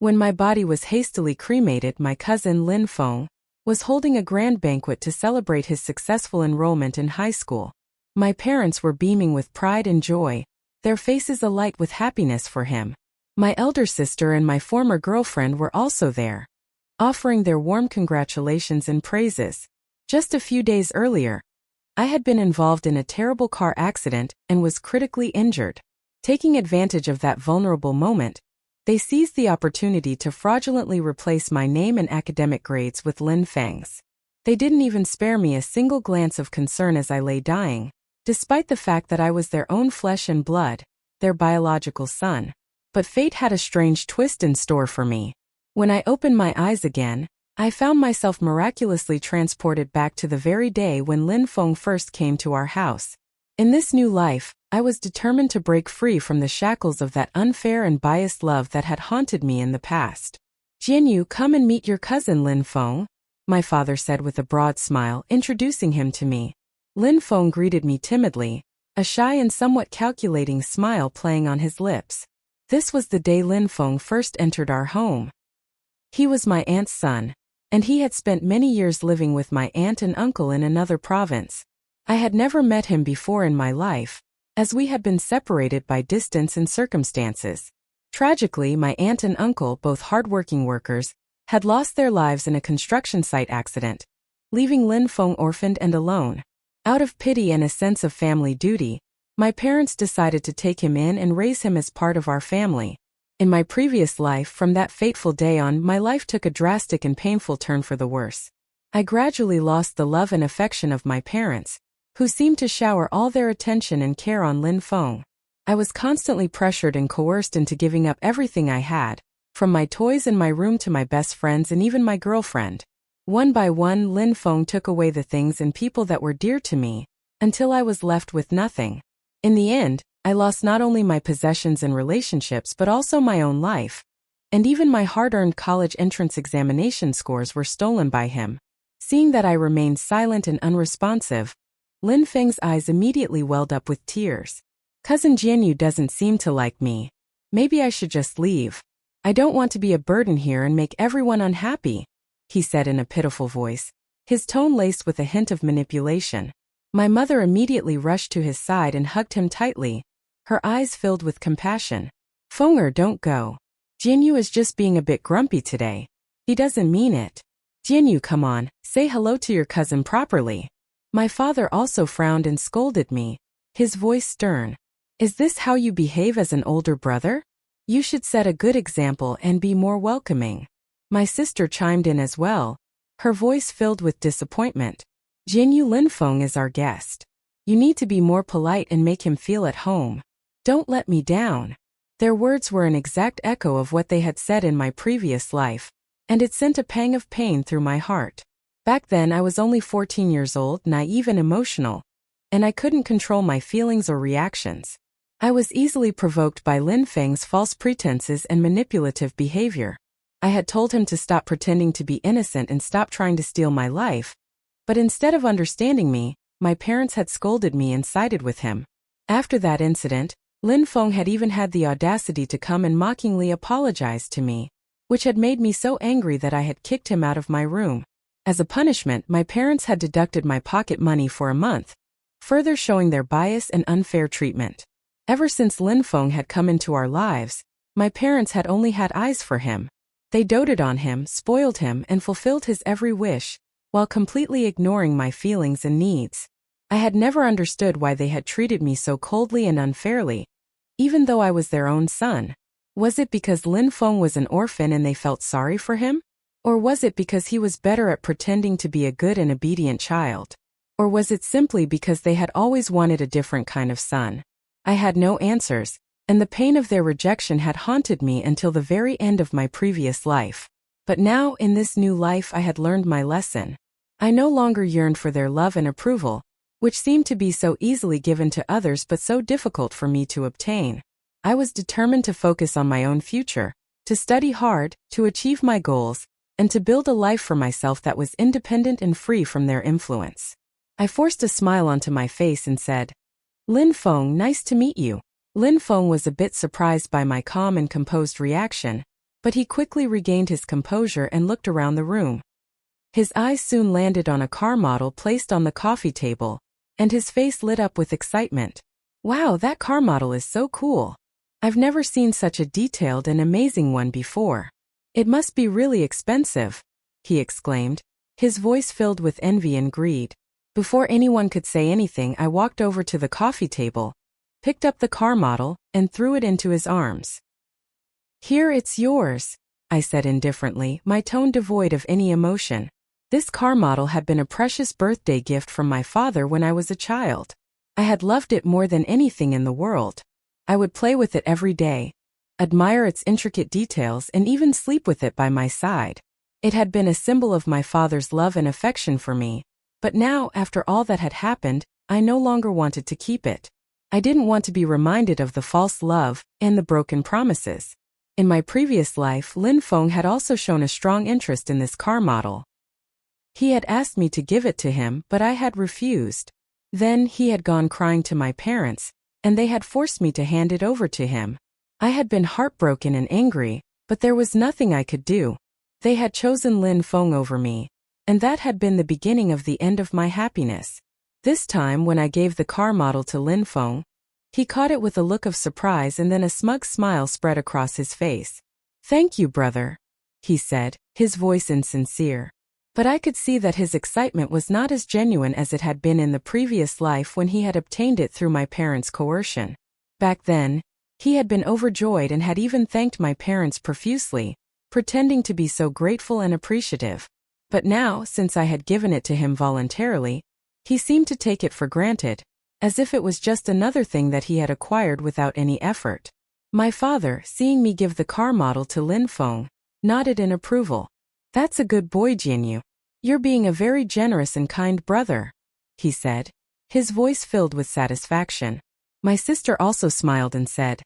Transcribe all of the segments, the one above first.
When my body was hastily cremated, my cousin Lin Feng was holding a grand banquet to celebrate his successful enrollment in high school. My parents were beaming with pride and joy, their faces alight with happiness for him. My elder sister and my former girlfriend were also there, offering their warm congratulations and praises. Just a few days earlier, I had been involved in a terrible car accident and was critically injured. Taking advantage of that vulnerable moment, they seized the opportunity to fraudulently replace my name and academic grades with Lin Feng's. They didn't even spare me a single glance of concern as I lay dying, despite the fact that I was their own flesh and blood, their biological son. But fate had a strange twist in store for me. When I opened my eyes again, I found myself miraculously transported back to the very day when Lin Feng first came to our house. In this new life, I was determined to break free from the shackles of that unfair and biased love that had haunted me in the past. "Jianyu, come and meet your cousin Lin Feng," my father said with a broad smile, introducing him to me. Lin Feng greeted me timidly, a shy and somewhat calculating smile playing on his lips. This was the day Lin Feng first entered our home. He was my aunt's son, and he had spent many years living with my aunt and uncle in another province. I had never met him before in my life, as we had been separated by distance and circumstances. Tragically, my aunt and uncle, both hardworking workers, had lost their lives in a construction site accident, leaving Lin Feng orphaned and alone. Out of pity and a sense of family duty, my parents decided to take him in and raise him as part of our family. In my previous life, from that fateful day on, my life took a drastic and painful turn for the worse. I gradually lost the love and affection of my parents, who seemed to shower all their attention and care on Lin Feng. I was constantly pressured and coerced into giving up everything I had, from my toys in my room to my best friends and even my girlfriend. One by one, Lin Feng took away the things and people that were dear to me, until I was left with nothing. In the end, I lost not only my possessions and relationships but also my own life. And even my hard-earned college entrance examination scores were stolen by him. Seeing that I remained silent and unresponsive, Lin Feng's eyes immediately welled up with tears. "Cousin Jianyu doesn't seem to like me. Maybe I should just leave. I don't want to be a burden here and make everyone unhappy," he said in a pitiful voice, his tone laced with a hint of manipulation. My mother immediately rushed to his side and hugged him tightly, her eyes filled with compassion. "Fenger, don't go. Jianyu is just being a bit grumpy today. He doesn't mean it. Jianyu, come on, say hello to your cousin properly." My father also frowned and scolded me, his voice stern. "Is this how you behave as an older brother? You should set a good example and be more welcoming." My sister chimed in as well, her voice filled with disappointment. "Jianyu, Lin Feng is our guest. You need to be more polite and make him feel at home. Don't let me down." Their words were an exact echo of what they had said in my previous life, and it sent a pang of pain through my heart. Back then I was only 14 years old, naive and emotional, and I couldn't control my feelings or reactions. I was easily provoked by Lin Feng's false pretenses and manipulative behavior. I had told him to stop pretending to be innocent and stop trying to steal my life, but instead of understanding me, my parents had scolded me and sided with him. After that incident, Lin Feng had even had the audacity to come and mockingly apologize to me, which had made me so angry that I had kicked him out of my room. As a punishment, my parents had deducted my pocket money for a month, further showing their bias and unfair treatment. Ever since Lin Feng had come into our lives, my parents had only had eyes for him. They doted on him, spoiled him, and fulfilled his every wish, while completely ignoring my feelings and needs. I had never understood why they had treated me so coldly and unfairly, even though I was their own son. Was it because Lin Feng was an orphan and they felt sorry for him? Or was it because he was better at pretending to be a good and obedient child? Or was it simply because they had always wanted a different kind of son? I had no answers, and the pain of their rejection had haunted me until the very end of my previous life. But now, in this new life, I had learned my lesson. I no longer yearned for their love and approval, which seemed to be so easily given to others but so difficult for me to obtain. I was determined to focus on my own future, to study hard, to achieve my goals, and to build a life for myself that was independent and free from their influence. I forced a smile onto my face and said, "Lin Feng, nice to meet you." Lin Feng was a bit surprised by my calm and composed reaction, but he quickly regained his composure and looked around the room. His eyes soon landed on a car model placed on the coffee table, and his face lit up with excitement. Wow, that car model is so cool. I've never seen such a detailed and amazing one before. It must be really expensive, he exclaimed, his voice filled with envy and greed. Before anyone could say anything, I walked over to the coffee table, picked up the car model, and threw it into his arms. Here, it's yours, I said indifferently, my tone devoid of any emotion. This car model had been a precious birthday gift from my father when I was a child. I had loved it more than anything in the world. I would play with it every day, admire its intricate details, and even sleep with it by my side. It had been a symbol of my father's love and affection for me, but now, after all that had happened, I no longer wanted to keep it. I didn't want to be reminded of the false love and the broken promises. In my previous life, Lin Feng had also shown a strong interest in this car model. He had asked me to give it to him, but I had refused. Then he had gone crying to my parents, and they had forced me to hand it over to him. I had been heartbroken and angry, but there was nothing I could do. They had chosen Lin Feng over me, and that had been the beginning of the end of my happiness. This time, when I gave the car model to Lin Feng, he caught it with a look of surprise and then a smug smile spread across his face. Thank you, brother, he said, his voice insincere. But I could see that his excitement was not as genuine as it had been in the previous life when he had obtained it through my parents' coercion. Back then, he had been overjoyed and had even thanked my parents profusely, pretending to be so grateful and appreciative. But now, since I had given it to him voluntarily, he seemed to take it for granted, as if it was just another thing that he had acquired without any effort. My father, seeing me give the car model to Lin Feng, nodded in approval. That's a good boy, Jianyu. You're being a very generous and kind brother, he said, his voice filled with satisfaction. My sister also smiled and said,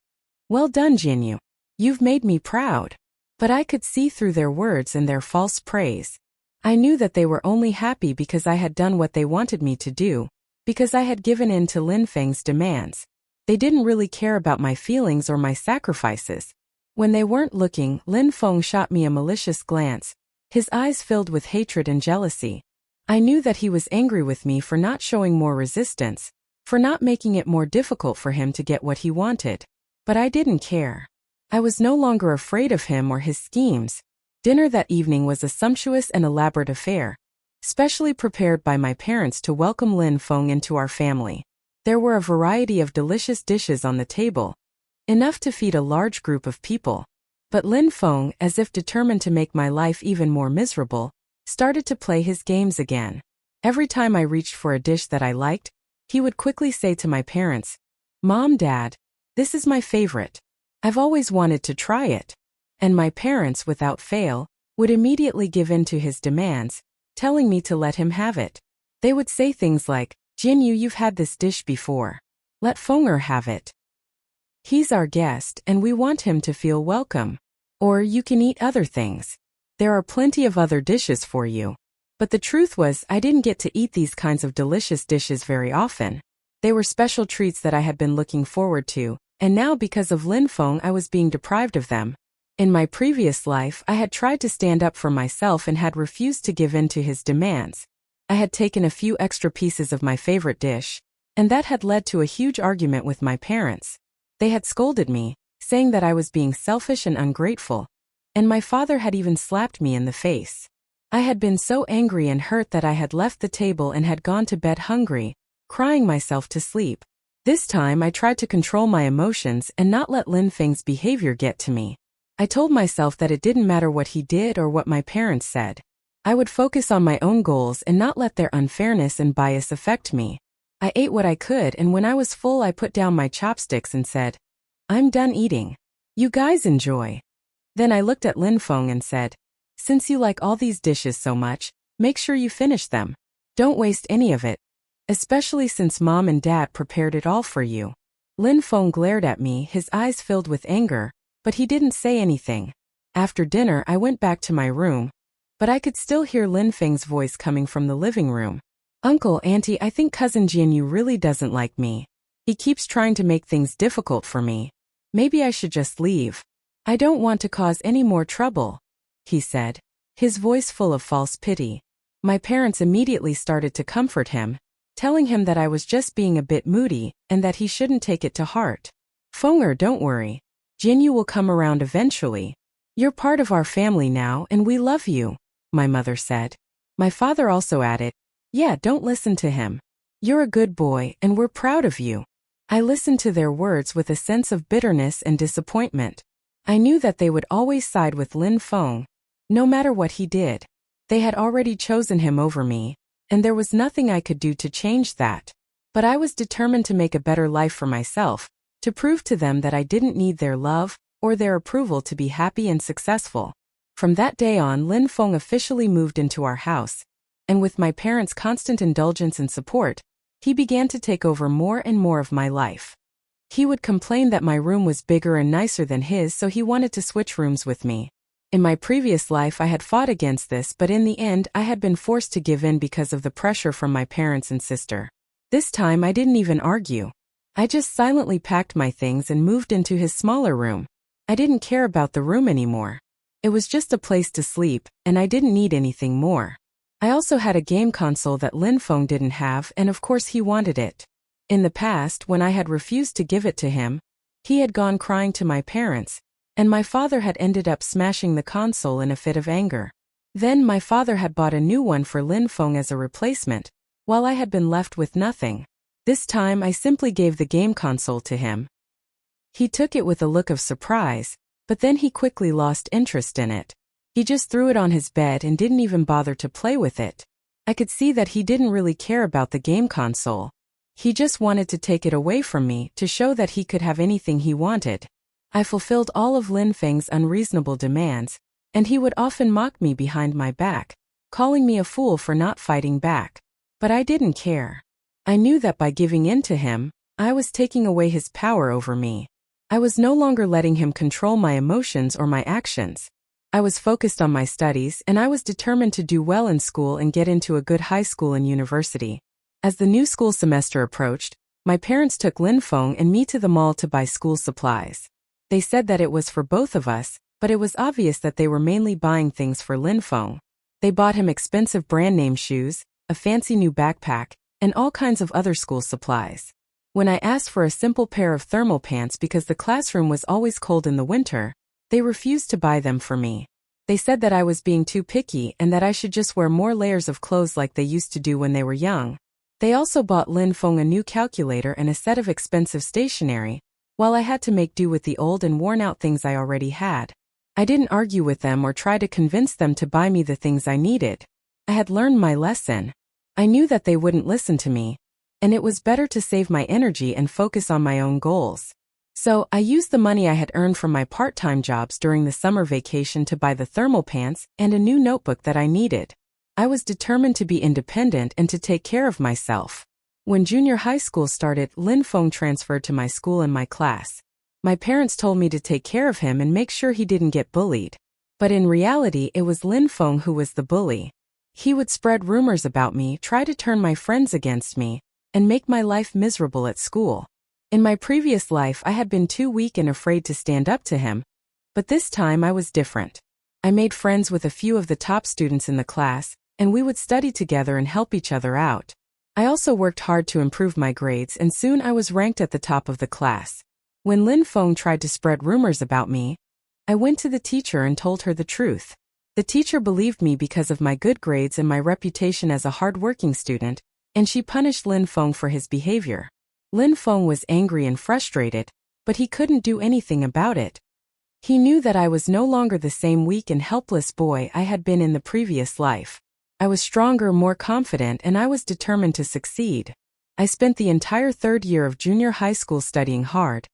Well done, Jianyu. You've made me proud. But I could see through their words and their false praise. I knew that they were only happy because I had done what they wanted me to do, because I had given in to Lin Feng's demands. They didn't really care about my feelings or my sacrifices. When they weren't looking, Lin Feng shot me a malicious glance, his eyes filled with hatred and jealousy. I knew that he was angry with me for not showing more resistance, for not making it more difficult for him to get what he wanted. But I didn't care. I was no longer afraid of him or his schemes. Dinner that evening was a sumptuous and elaborate affair, specially prepared by my parents to welcome Lin Feng into our family. There were a variety of delicious dishes on the table, enough to feed a large group of people. But Lin Feng, as if determined to make my life even more miserable, started to play his games again. Every time I reached for a dish that I liked, he would quickly say to my parents, Mom, Dad, this is my favorite. I've always wanted to try it. And my parents, without fail, would immediately give in to his demands, telling me to let him have it. They would say things like, Jinyu, you've had this dish before. Let Fenger have it. He's our guest and we want him to feel welcome. Or you can eat other things. There are plenty of other dishes for you. But the truth was, I didn't get to eat these kinds of delicious dishes very often. They were special treats that I had been looking forward to, and now because of Lin Feng I was being deprived of them. In my previous life, I had tried to stand up for myself and had refused to give in to his demands. I had taken a few extra pieces of my favorite dish, and that had led to a huge argument with my parents. They had scolded me, saying that I was being selfish and ungrateful, and my father had even slapped me in the face. I had been so angry and hurt that I had left the table and had gone to bed hungry, crying myself to sleep. This time I tried to control my emotions and not let Lin Feng's behavior get to me. I told myself that it didn't matter what he did or what my parents said. I would focus on my own goals and not let their unfairness and bias affect me. I ate what I could, and when I was full I put down my chopsticks and said, I'm done eating. You guys enjoy. Then I looked at Lin Feng and said, Since you like all these dishes so much, make sure you finish them. Don't waste any of it. Especially since Mom and Dad prepared it all for you. Lin Feng glared at me, his eyes filled with anger, but he didn't say anything. After dinner I went back to my room, but I could still hear Lin Feng's voice coming from the living room. Uncle, Auntie, I think Cousin Jianyu really doesn't like me. He keeps trying to make things difficult for me. Maybe I should just leave. I don't want to cause any more trouble, he said, his voice full of false pity. My parents immediately started to comfort him, telling him that I was just being a bit moody and that he shouldn't take it to heart. Feng'er, don't worry. Jinyu will come around eventually. You're part of our family now and we love you, my mother said. My father also added, yeah, don't listen to him. You're a good boy and we're proud of you. I listened to their words with a sense of bitterness and disappointment. I knew that they would always side with Lin Feng, no matter what he did. They had already chosen him over me, and there was nothing I could do to change that. But I was determined to make a better life for myself, to prove to them that I didn't need their love or their approval to be happy and successful. From that day on, Lin Feng officially moved into our house, and with my parents' constant indulgence and support, he began to take over more and more of my life. He would complain that my room was bigger and nicer than his, so he wanted to switch rooms with me. In my previous life I had fought against this, but in the end I had been forced to give in because of the pressure from my parents and sister. This time I didn't even argue. I just silently packed my things and moved into his smaller room. I didn't care about the room anymore. It was just a place to sleep, and I didn't need anything more. I also had a game console that Lin Feng didn't have, and of course he wanted it. In the past, when I had refused to give it to him, he had gone crying to my parents, and my father had ended up smashing the console in a fit of anger. Then my father had bought a new one for Lin Feng as a replacement, while I had been left with nothing. This time I simply gave the game console to him. He took it with a look of surprise, but then he quickly lost interest in it. He just threw it on his bed and didn't even bother to play with it. I could see that he didn't really care about the game console. He just wanted to take it away from me to show that he could have anything he wanted. I fulfilled all of Lin Feng's unreasonable demands, and he would often mock me behind my back, calling me a fool for not fighting back. But I didn't care. I knew that by giving in to him, I was taking away his power over me. I was no longer letting him control my emotions or my actions. I was focused on my studies, and I was determined to do well in school and get into a good high school and university. As the new school semester approached, my parents took Lin Feng and me to the mall to buy school supplies. They said that it was for both of us, but it was obvious that they were mainly buying things for Lin Feng. They bought him expensive brand name shoes, a fancy new backpack, and all kinds of other school supplies. When I asked for a simple pair of thermal pants because the classroom was always cold in the winter, they refused to buy them for me. They said that I was being too picky and that I should just wear more layers of clothes like they used to do when they were young. They also bought Lin Feng a new calculator and a set of expensive stationery, while I had to make do with the old and worn-out things I already had. I didn't argue with them or try to convince them to buy me the things I needed. I had learned my lesson. I knew that they wouldn't listen to me, and it was better to save my energy and focus on my own goals. So, I used the money I had earned from my part-time jobs during the summer vacation to buy the thermal pants and a new notebook that I needed. I was determined to be independent and to take care of myself. When junior high school started, Lin Feng transferred to my school and my class. My parents told me to take care of him and make sure he didn't get bullied. But in reality, it was Lin Feng who was the bully. He would spread rumors about me, try to turn my friends against me, and make my life miserable at school. In my previous life, I had been too weak and afraid to stand up to him, but this time I was different. I made friends with a few of the top students in the class, and we would study together and help each other out. I also worked hard to improve my grades, and soon I was ranked at the top of the class. When Lin Feng tried to spread rumors about me, I went to the teacher and told her the truth. The teacher believed me because of my good grades and my reputation as a hard-working student, and she punished Lin Feng for his behavior. Lin Feng was angry and frustrated, but he couldn't do anything about it. He knew that I was no longer the same weak and helpless boy I had been in the previous life. I was stronger, more confident, and I was determined to succeed. I spent the entire third year of junior high school studying hard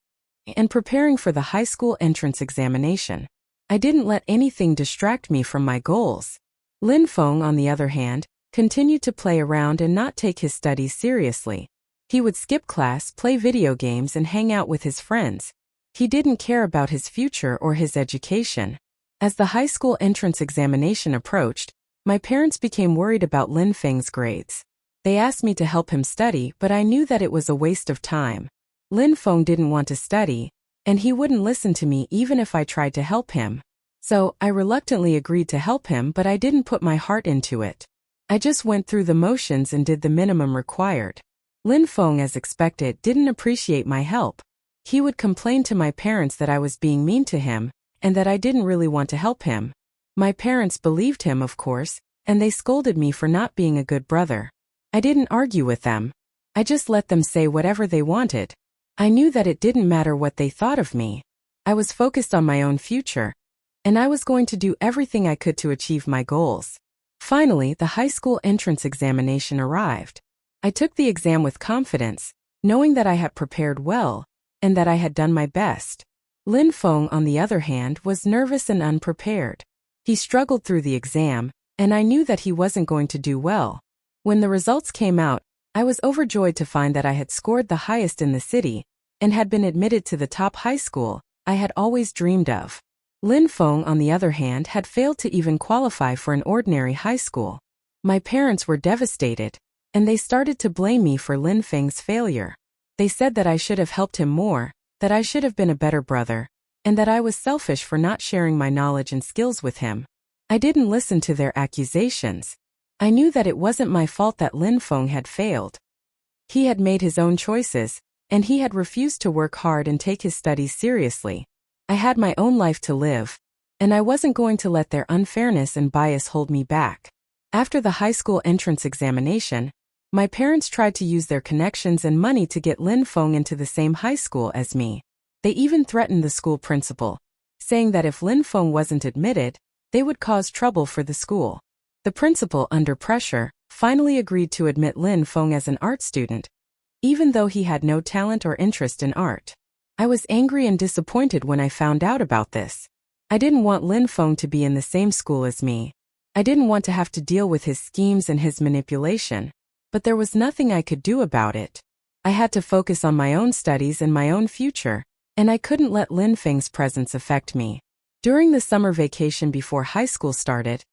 and preparing for the high school entrance examination. I didn't let anything distract me from my goals. Lin Feng, on the other hand, continued to play around and not take his studies seriously. He would skip class, play video games, and hang out with his friends. He didn't care about his future or his education. As the high school entrance examination approached, my parents became worried about Lin Feng's grades. They asked me to help him study, but I knew that it was a waste of time. Lin Feng didn't want to study, and he wouldn't listen to me even if I tried to help him. So, I reluctantly agreed to help him, but I didn't put my heart into it. I just went through the motions and did the minimum required. Lin Feng, as expected, didn't appreciate my help. He would complain to my parents that I was being mean to him, and that I didn't really want to help him. My parents believed him, of course, and they scolded me for not being a good brother. I didn't argue with them. I just let them say whatever they wanted. I knew that it didn't matter what they thought of me. I was focused on my own future, and I was going to do everything I could to achieve my goals. Finally, the high school entrance examination arrived. I took the exam with confidence, knowing that I had prepared well, and that I had done my best. Lin Feng, on the other hand, was nervous and unprepared. He struggled through the exam, and I knew that he wasn't going to do well. When the results came out, I was overjoyed to find that I had scored the highest in the city, and had been admitted to the top high school I had always dreamed of. Lin Feng, on the other hand, had failed to even qualify for an ordinary high school. My parents were devastated, and they started to blame me for Lin Feng's failure. They said that I should have helped him more, that I should have been a better brother, and that I was selfish for not sharing my knowledge and skills with him. I didn't listen to their accusations. I knew that it wasn't my fault that Lin Feng had failed. He had made his own choices, and he had refused to work hard and take his studies seriously. I had my own life to live, and I wasn't going to let their unfairness and bias hold me back. After the high school entrance examination, my parents tried to use their connections and money to get Lin Feng into the same high school as me. They even threatened the school principal, saying that if Lin Feng wasn't admitted, they would cause trouble for the school. The principal, under pressure, finally agreed to admit Lin Feng as an art student, even though he had no talent or interest in art. I was angry and disappointed when I found out about this. I didn't want Lin Feng to be in the same school as me. I didn't want to have to deal with his schemes and his manipulation, but there was nothing I could do about it. I had to focus on my own studies and my own future, and I couldn't let Lin Feng's presence affect me. During the summer vacation before high school started,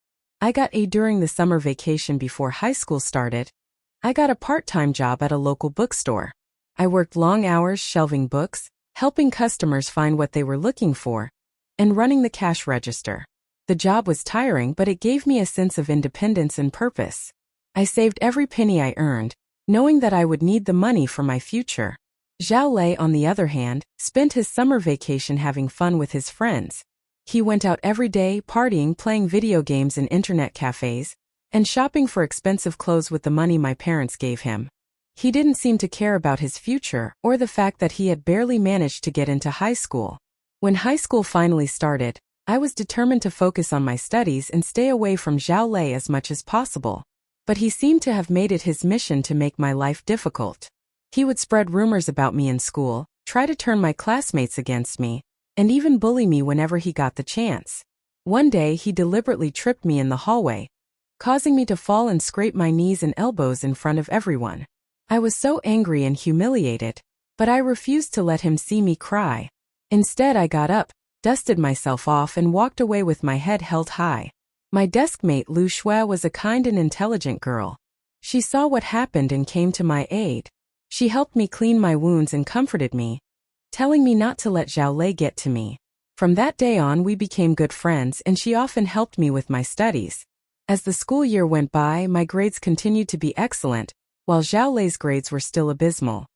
I got a part-time job at a local bookstore. I worked long hours shelving books, helping customers find what they were looking for, and running the cash register. The job was tiring, but it gave me a sense of independence and purpose. I saved every penny I earned, knowing that I would need the money for my future. Zhao Lei, on the other hand, spent his summer vacation having fun with his friends. He went out every day, partying, playing video games in internet cafes, and shopping for expensive clothes with the money my parents gave him. He didn't seem to care about his future or the fact that he had barely managed to get into high school. When high school finally started, I was determined to focus on my studies and stay away from Zhao Lei as much as possible. But he seemed to have made it his mission to make my life difficult. He would spread rumors about me in school, try to turn my classmates against me, and even bully me whenever he got the chance. One day he deliberately tripped me in the hallway, causing me to fall and scrape my knees and elbows in front of everyone. I was so angry and humiliated, but I refused to let him see me cry. Instead, I got up, dusted myself off, and walked away with my head held high. My deskmate Lu Shui was a kind and intelligent girl. She saw what happened and came to my aid. She helped me clean my wounds and comforted me, telling me not to let Zhao Lei get to me. From that day on, we became good friends, and she often helped me with my studies. As the school year went by, my grades continued to be excellent, while Zhao Lei's grades were still abysmal.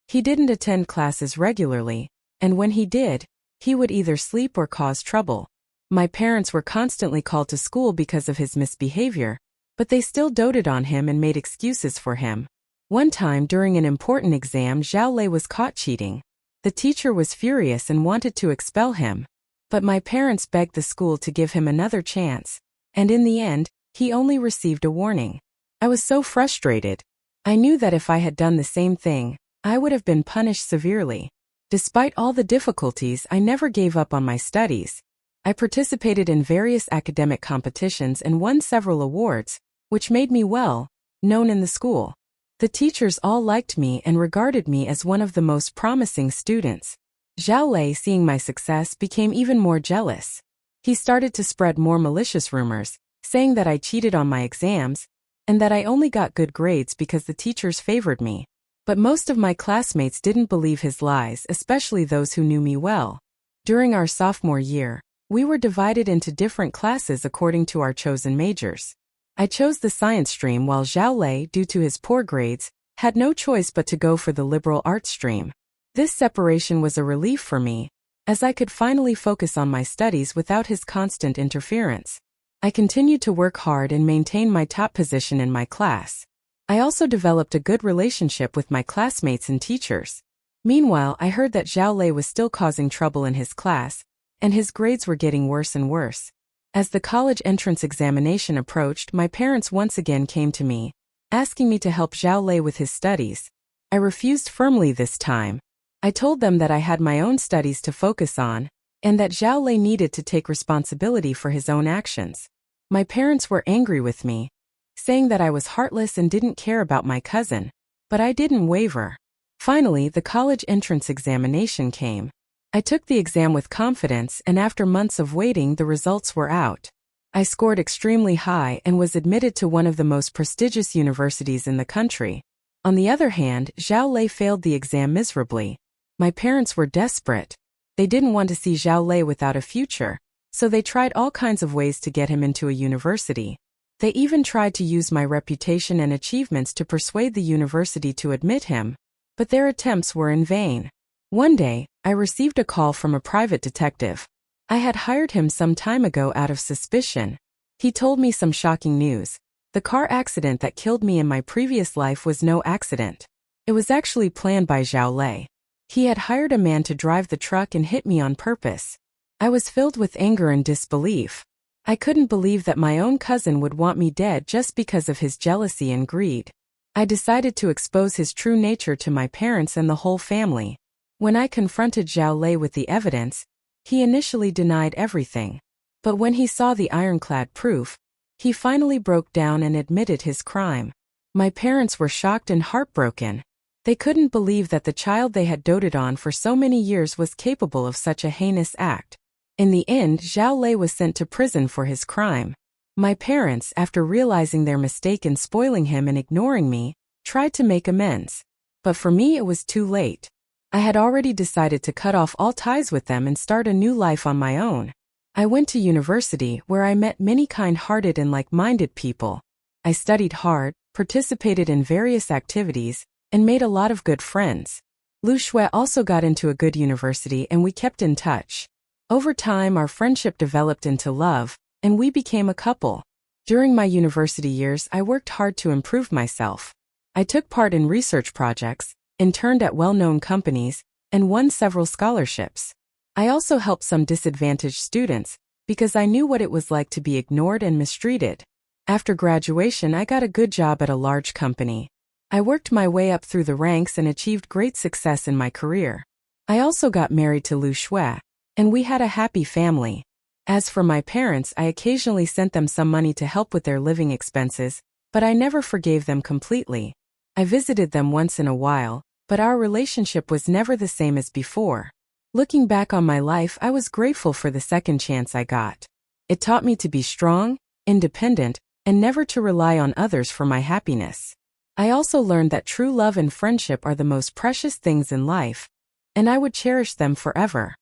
He didn't attend classes regularly, and when he did, he would either sleep or cause trouble. My parents were constantly called to school because of his misbehavior, but they still doted on him and made excuses for him. One time during an important exam, Zhao Lei was caught cheating. The teacher was furious and wanted to expel him, but my parents begged the school to give him another chance, and in the end, he only received a warning. I was so frustrated. I knew that if I had done the same thing, I would have been punished severely. Despite all the difficulties, I never gave up on my studies. I participated in various academic competitions and won several awards, which made me well known in the school. The teachers all liked me and regarded me as one of the most promising students. Zhao Lei, seeing my success, became even more jealous. He started to spread more malicious rumors, saying that I cheated on my exams, and that I only got good grades because the teachers favored me. But most of my classmates didn't believe his lies, especially those who knew me well. During our sophomore year, we were divided into different classes according to our chosen majors. I chose the science stream while Zhao Lei, due to his poor grades, had no choice but to go for the liberal arts stream. This separation was a relief for me, as I could finally focus on my studies without his constant interference. I continued to work hard and maintain my top position in my class. I also developed a good relationship with my classmates and teachers. Meanwhile, I heard that Zhao Lei was still causing trouble in his class, and his grades were getting worse and worse. As the college entrance examination approached, my parents once again came to me, asking me to help Zhao Lei with his studies. I refused firmly this time. I told them that I had my own studies to focus on, and that Zhao Lei needed to take responsibility for his own actions. My parents were angry with me, saying that I was heartless and didn't care about my cousin, but I didn't waver. Finally, the college entrance examination came. I took the exam with confidence, and after months of waiting, the results were out. I scored extremely high and was admitted to one of the most prestigious universities in the country. On the other hand, Zhao Lei failed the exam miserably. My parents were desperate. They didn't want to see Zhao Lei without a future, so they tried all kinds of ways to get him into a university. They even tried to use my reputation and achievements to persuade the university to admit him, but their attempts were in vain. One day, I received a call from a private detective. I had hired him some time ago out of suspicion. He told me some shocking news. The car accident that killed me in my previous life was no accident. It was actually planned by Zhao Lei. He had hired a man to drive the truck and hit me on purpose. I was filled with anger and disbelief. I couldn't believe that my own cousin would want me dead just because of his jealousy and greed. I decided to expose his true nature to my parents and the whole family. When I confronted Zhao Lei with the evidence, he initially denied everything. But when he saw the ironclad proof, he finally broke down and admitted his crime. My parents were shocked and heartbroken. They couldn't believe that the child they had doted on for so many years was capable of such a heinous act. In the end, Zhao Lei was sent to prison for his crime. My parents, after realizing their mistake in spoiling him and ignoring me, tried to make amends. But for me it was too late. I had already decided to cut off all ties with them and start a new life on my own. I went to university where I met many kind-hearted and like-minded people. I studied hard, participated in various activities, and made a lot of good friends. Lu Shui also got into a good university and we kept in touch. Over time, our friendship developed into love, and we became a couple. During my university years, I worked hard to improve myself. I took part in research projects, interned at well-known companies, and won several scholarships. I also helped some disadvantaged students, because I knew what it was like to be ignored and mistreated. After graduation, I got a good job at a large company. I worked my way up through the ranks and achieved great success in my career. I also got married to Lu Shui, and we had a happy family. As for my parents, I occasionally sent them some money to help with their living expenses, but I never forgave them completely. I visited them once in a while, but our relationship was never the same as before. Looking back on my life, I was grateful for the second chance I got. It taught me to be strong, independent, and never to rely on others for my happiness. I also learned that true love and friendship are the most precious things in life, and I would cherish them forever.